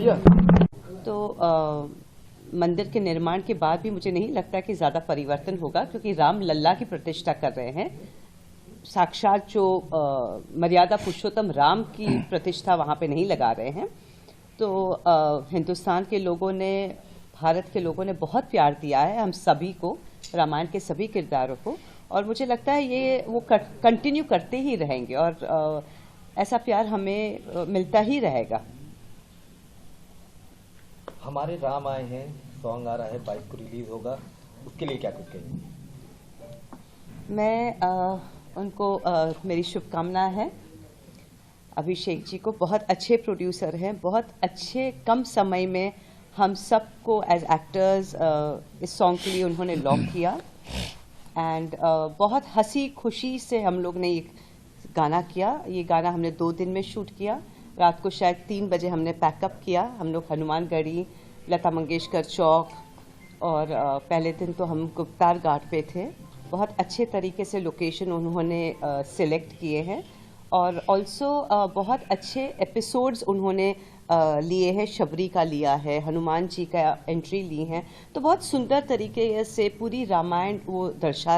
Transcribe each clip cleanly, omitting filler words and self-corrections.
तो मंदिर के निर्माण के बाद भी मुझे नहीं लगता कि ज़्यादा परिवर्तन होगा, क्योंकि राम लल्ला की प्रतिष्ठा कर रहे हैं। साक्षात जो मर्यादा पुरुषोत्तम राम की प्रतिष्ठा वहाँ पे नहीं लगा रहे हैं। तो हिंदुस्तान के लोगों ने, भारत के लोगों ने बहुत प्यार दिया है हम सभी को, रामायण के सभी किरदारों को, और मुझे लगता है ये वो कंटिन्यू करते ही रहेंगे और ऐसा प्यार हमें मिलता ही रहेगा। हमारे राम आए हैं सॉन्ग आ रहा है, 22 को रिलीज होगा, उसके लिए क्या कुछ कहेंगे? मैं उनको मेरी शुभकामना है। अभिषेक जी को, बहुत अच्छे प्रोड्यूसर हैं, बहुत अच्छे कम समय में हम सबको एज एक्टर्स इस सॉन्ग के लिए उन्होंने लॉक किया एंड बहुत हंसी खुशी से हम लोग ने ये गाना किया। ये गाना हमने 2 दिन में शूट किया। रात को शायद 3 बजे हमने पैकअप किया। हम लोग हनुमानगढ़ी, लता मंगेशकर चौक, और पहले दिन तो हम गुप्तार घाट पे थे। बहुत अच्छे तरीके से लोकेशन उन्होंने सिलेक्ट किए हैं और ऑल्सो बहुत अच्छे एपिसोड्स उन्होंने लिए हैं। शबरी का लिया है, हनुमान जी का एंट्री ली है, तो बहुत सुंदर तरीके से पूरी रामायण वो दर्शा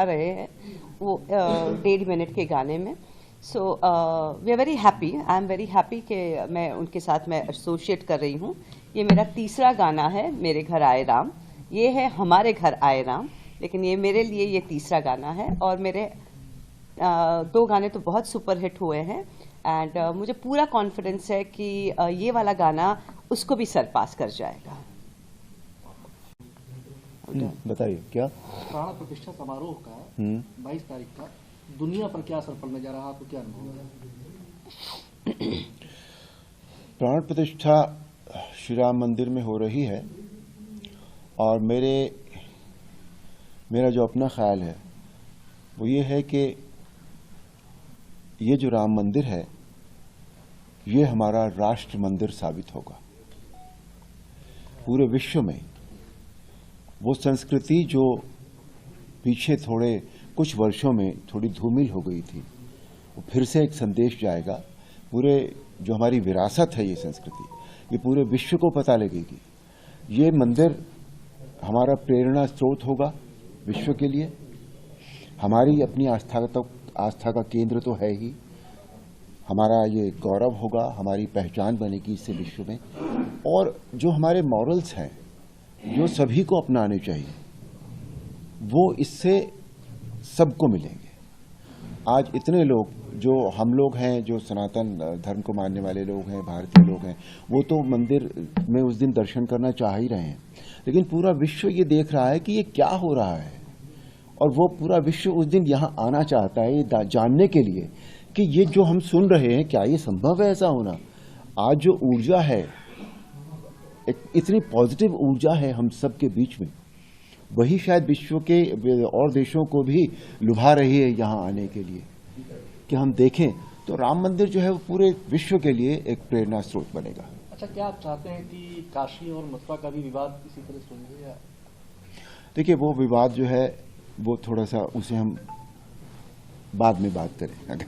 रहे हैं वो 1.5 मिनट के गाने में। So we are very happy, I am very happy कि मैं उनके साथ मैं एसोसिएट कर रही हूँ। ये मेरा तीसरा गाना है, मेरे घर आए राम। ये है हमारे घर आए राम, लेकिन ये मेरे लिए ये तीसरा गाना है और मेरे 2 गाने तो बहुत सुपरहिट हुए हैं एंड मुझे पूरा कॉन्फिडेंस है कि ये वाला गाना उसको भी सरपास कर जाएगा। बताइए क्या प्राण प्रतिष्ठा समारोह का 22 तारीख का दुनिया पर क्या असर पड़ने जा रहा है, आपको क्या अनुभव है? प्राण प्रतिष्ठा श्री राम मंदिर में हो रही है और मेरा जो अपना ख्याल है वो ये है कि ये जो राम मंदिर है ये हमारा राष्ट्र मंदिर साबित होगा। पूरे विश्व में वो संस्कृति जो पीछे थोड़े कुछ वर्षों में थोड़ी धूमिल हो गई थी, वो फिर से एक संदेश जाएगा। पूरे जो हमारी विरासत है ये संस्कृति, ये पूरे विश्व को पता लगेगी। ये मंदिर हमारा प्रेरणा स्रोत होगा विश्व के लिए। हमारी अपनी आस्था का केंद्र तो है ही, हमारा ये गौरव होगा, हमारी पहचान बनेगी इससे विश्व में। और जो हमारे मॉरल्स हैं जो सभी को अपनाने चाहिए, वो इससे सबको मिलेंगे। आज इतने लोग जो हम लोग हैं, जो सनातन धर्म को मानने वाले लोग हैं, भारतीय लोग हैं, वो तो मंदिर में उस दिन दर्शन करना चाह ही रहे हैं, लेकिन पूरा विश्व ये देख रहा है कि ये क्या हो रहा है और वो पूरा विश्व उस दिन यहाँ आना चाहता है ये जानने के लिए कि ये जो हम सुन रहे हैं क्या ये संभव है ऐसा होना। आज जो ऊर्जा है, इतनी पॉजिटिव ऊर्जा है हम सब के बीच में, वही शायद विश्व के और देशों को भी लुभा रही है यहाँ आने के लिए कि हम देखें। तो राम मंदिर जो है वो पूरे विश्व के लिए एक प्रेरणा स्रोत बनेगा। अच्छा, क्या आप चाहते हैं कि काशी और मथुरा का भी विवाद इसी तरह सुलझे या? देखिए, वो विवाद जो है वो थोड़ा सा उसे हम बाद में बात करें। अगर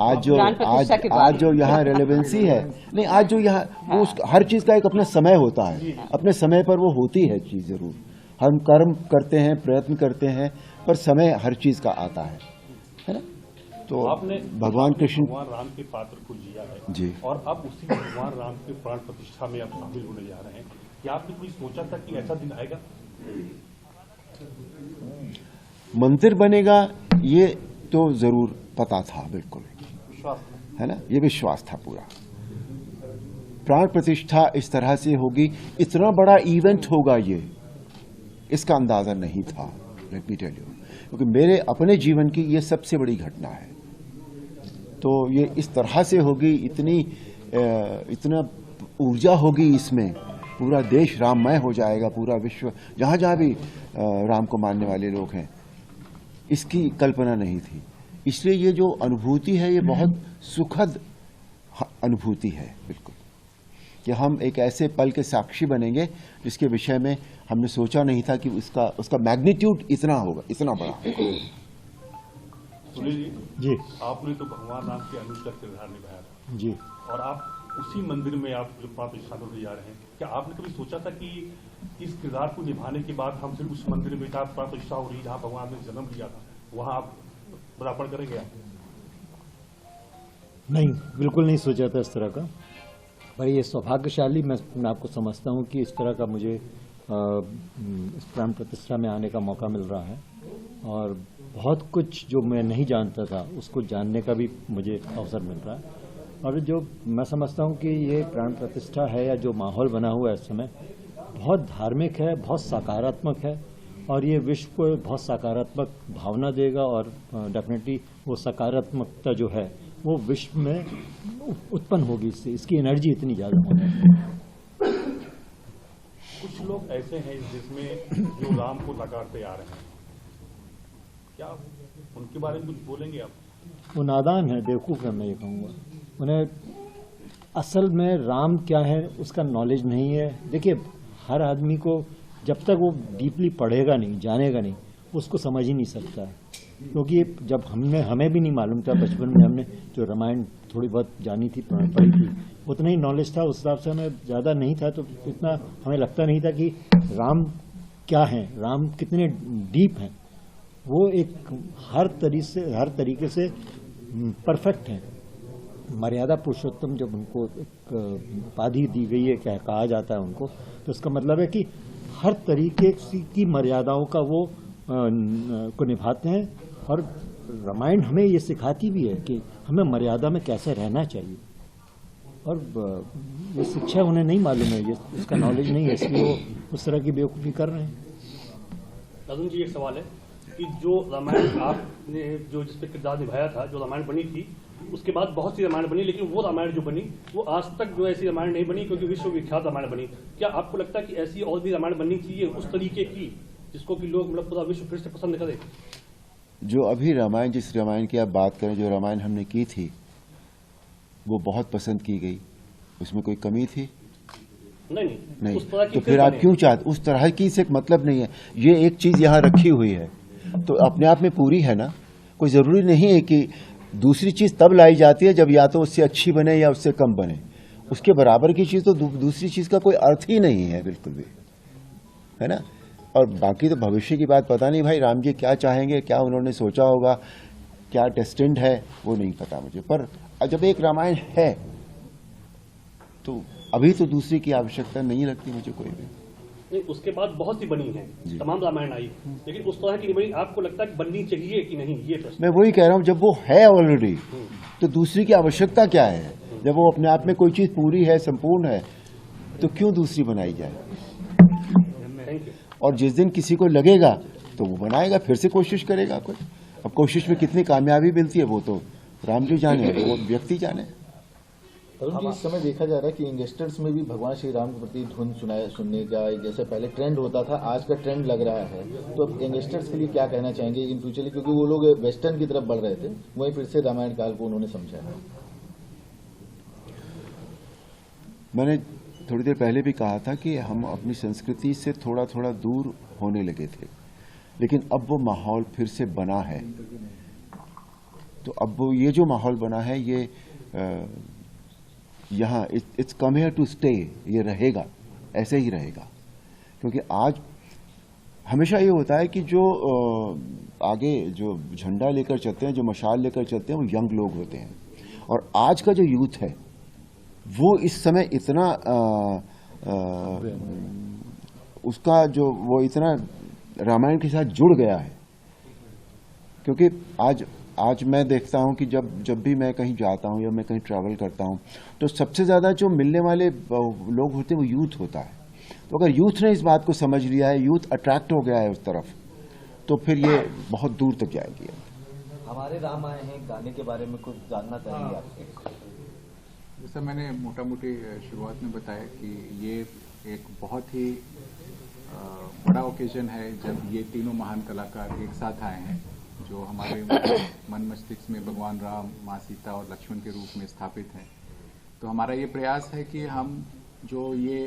आज जो यहाँ रेलेवेंसी है, नहीं, आज जो यहाँ वो हर चीज का एक अपना समय होता है, अपने समय पर वो होती है चीज। जरूर हम कर्म करते हैं, प्रयत्न करते हैं, पर समय हर चीज का आता है ना। तो आपने भगवान कृष्ण, भगवान राम के पात्र को जिया है जी, और अब उसी भगवान राम के प्राण प्रतिष्ठा में आप शामिल होने जा रहे हैं। क्या आपने कोई सोचा था कि ऐसा दिन आएगा? मंदिर बनेगा ये तो जरूर पता था, बिल्कुल है ना, ये विश्वास था पूरा। प्राण प्रतिष्ठा इस तरह से होगी, इतना बड़ा इवेंट होगा ये, इसका अंदाजा नहीं था, लेट मी टेल यू, क्योंकि मेरे अपने जीवन की ये सबसे बड़ी घटना है। तो ये इस तरह से होगी, इतना ऊर्जा होगी इसमें, पूरा देश राममय हो जाएगा, पूरा विश्व जहाँ जहाँ भी राम को मानने वाले लोग हैं, इसकी कल्पना नहीं थी। इसलिए ये जो अनुभूति है ये बहुत सुखद अनुभूति है, बिल्कुल, कि हम एक ऐसे पल के साक्षी बनेंगे जिसके विषय में हमने सोचा नहीं था कि उसका मैग्नीट्यूड इतना होगा, इतना बड़ा। सुनील जी, आपने तो भगवान राम के अनुज का किरदार निभाया था जी, और आप उसी मंदिर में आप जो प्राण प्रतिष्ठा होने जा रहे हैं, क्या आपने कभी सोचा था कि इस किरदार को निभाने के बाद हम सिर्फ उस मंदिर में जहाँ प्राण प्रतिष्ठा हो रही जहाँ भगवान ने जन्म लिया था वहाँ आप पदार्पण करेंगे आप? नहीं, बिल्कुल नहीं सोचा था इस तरह का। पर ये सौभाग्यशाली मैं आपको समझता हूँ कि इस तरह का मुझे इस प्राण प्रतिष्ठा में आने का मौका मिल रहा है, और बहुत कुछ जो मैं नहीं जानता था उसको जानने का भी मुझे अवसर मिल रहा है। और जो मैं समझता हूँ कि ये प्राण प्रतिष्ठा है या जो माहौल बना हुआ है इस समय, बहुत धार्मिक है, बहुत सकारात्मक है, और ये विश्व को बहुत सकारात्मक भावना देगा, और डेफिनेटली वो सकारात्मकता जो है वो विश्व में उत्पन्न होगी इससे, इसकी एनर्जी इतनी ज़्यादा होगी। कुछ लोग ऐसे हैं जिसमें जो राम को नकारते आ रहे हैं, क्या उनके बारे में कुछ बोलेंगे आप? वो नादान है, बेवकूफ़ है, मैं ये कहूँगा। उन्हें असल में राम क्या है उसका नॉलेज नहीं है। देखिए, हर आदमी को जब तक वो डीपली पढ़ेगा नहीं, जानेगा नहीं, उसको समझ ही नहीं सकता है। क्योंकि जब हमें भी नहीं मालूम था, बचपन में हमने जो रामायण थोड़ी बहुत जानी थी, पढ़ी थी, उतना ही नॉलेज था, उस हिसाब से हमें ज़्यादा नहीं था, तो इतना हमें लगता नहीं था कि राम क्या है, राम कितने डीप हैं। वो एक हर तरीके से परफेक्ट है। मर्यादा पुरुषोत्तम जब उनको एक उपाधि दी गई है, क्या कहा जाता है उनको, तो इसका मतलब है कि हर तरीके की मर्यादाओं का वो को निभाते हैं। और रामायण हमें ये सिखाती भी है कि हमें मर्यादा में कैसे रहना चाहिए, और ये शिक्षा उन्हें नहीं मालूम है, ये उसका नॉलेज नहीं है, इसलिए वो उस तरह की बेवकूफ़ी कर रहे हैं। अर्जुन जी, एक सवाल है कि जो रामायण आपने जो जिस पे किरदार निभाया था, जो रामायण बनी थी, उसके बाद बहुत सी रामायण बनी, लेकिन वो रामायण जो बनी वो आज तक जो ऐसी रामायण नहीं बनी, क्योंकि विश्वविख्यात रामायण बनी। क्या आपको लगता है कि ऐसी और भी रामायण बननी चाहिए उस तरीके की, जिसको कि लोग मतलब पूरा विश्व फिर से पसंद करें? जो अभी रामायण, जिस रामायण की आप बात करें, जो रामायण हमने की थी वो बहुत पसंद की गई, उसमें कोई कमी थी? नहीं। उस तरह की तो फिर आप क्यों चाहते? उस तरह की से मतलब नहीं है। ये एक चीज यहाँ रखी हुई है तो अपने आप में पूरी है ना। कोई जरूरी नहीं है कि दूसरी चीज तब लाई जाती है जब या तो उससे अच्छी बने या उससे कम बने। उसके बराबर की चीज तो दूसरी चीज का कोई अर्थ ही नहीं है, बिल्कुल भी, है ना। और बाकी तो भविष्य की बात पता नहीं भाई, राम जी क्या चाहेंगे, क्या उन्होंने सोचा होगा, क्या डेस्टिन्ड है, वो नहीं पता मुझे। पर जब एक रामायण है तो अभी तो दूसरी की आवश्यकता नहीं लगती मुझे कोई भी। नहीं, उसके बाद बहुत सी बनी है, तमाम रामायण आई, लेकिन उस तरह की नहीं बनी। आपको लगता है कि बननी चाहिए कि नहीं, ये प्रश्न। मैं वही कह रहा हूँ, जब वो है ऑलरेडी तो दूसरी की आवश्यकता क्या है? जब वो अपने आप में कोई चीज पूरी है, संपूर्ण है, तो क्यों दूसरी बनाई जाए? Thank you. और जिस दिन किसी को लगेगा तो वो बनाएगा, फिर से कोशिश करेगा कोई। अब कोशिश में कितनी कामयाबी मिलती है वो तो राम जी जाने, वो व्यक्ति जाने। अरुण जी, इस समय देखा जा रहा है कि यंगस्टर्स में भी भगवान श्री राम के प्रति धुन सुनने का जैसे पहले ट्रेंड होता था, आज का ट्रेंड लग रहा है। तो अब यंगस्टर्स के लिए क्या कहना चाहेंगे इन फ्यूचर, क्योंकि वो लोग वेस्टर्न की तरफ बढ़ रहे थे, वहीं फिर से रामायण काल को उन्होंने समझा है। मैंने थोड़ी देर पहले भी कहा था कि हम अपनी संस्कृति से थोड़ा थोड़ा दूर होने लगे थे, लेकिन अब वो माहौल फिर से बना है। तो अब वो ये जो माहौल बना है, ये यहाँ it's come here to stay, ये रहेगा, ऐसे ही रहेगा। क्योंकि आज हमेशा ये होता है कि जो आगे जो झंडा लेकर चलते हैं, जो मशाल लेकर चलते हैं, वो यंग लोग होते हैं। और आज का जो यूथ है वो इस समय इतना उसका जो वो इतना रामायण के साथ जुड़ गया है। क्योंकि आज मैं देखता हूं कि जब भी मैं कहीं जाता हूं या मैं कहीं ट्रैवल करता हूं तो सबसे ज़्यादा जो मिलने वाले लोग होते हैं वो यूथ होता है। तो अगर यूथ ने इस बात को समझ लिया है, यूथ अट्रैक्ट हो गया है उस तरफ, तो फिर ये बहुत दूर तक जाएगी। हमारे राम आए हैं गाने के बारे में कुछ जानना चाहेंगे आपसे? जैसा मैंने मोटा मोटी शुरुआत में बताया कि ये एक बहुत ही बड़ा ओकेजन है जब ये तीनों महान कलाकार एक साथ आए हैं, जो हमारे मन मस्तिष्क में भगवान राम, माँ सीता और लक्ष्मण के रूप में स्थापित हैं। तो हमारा ये प्रयास है कि हम जो ये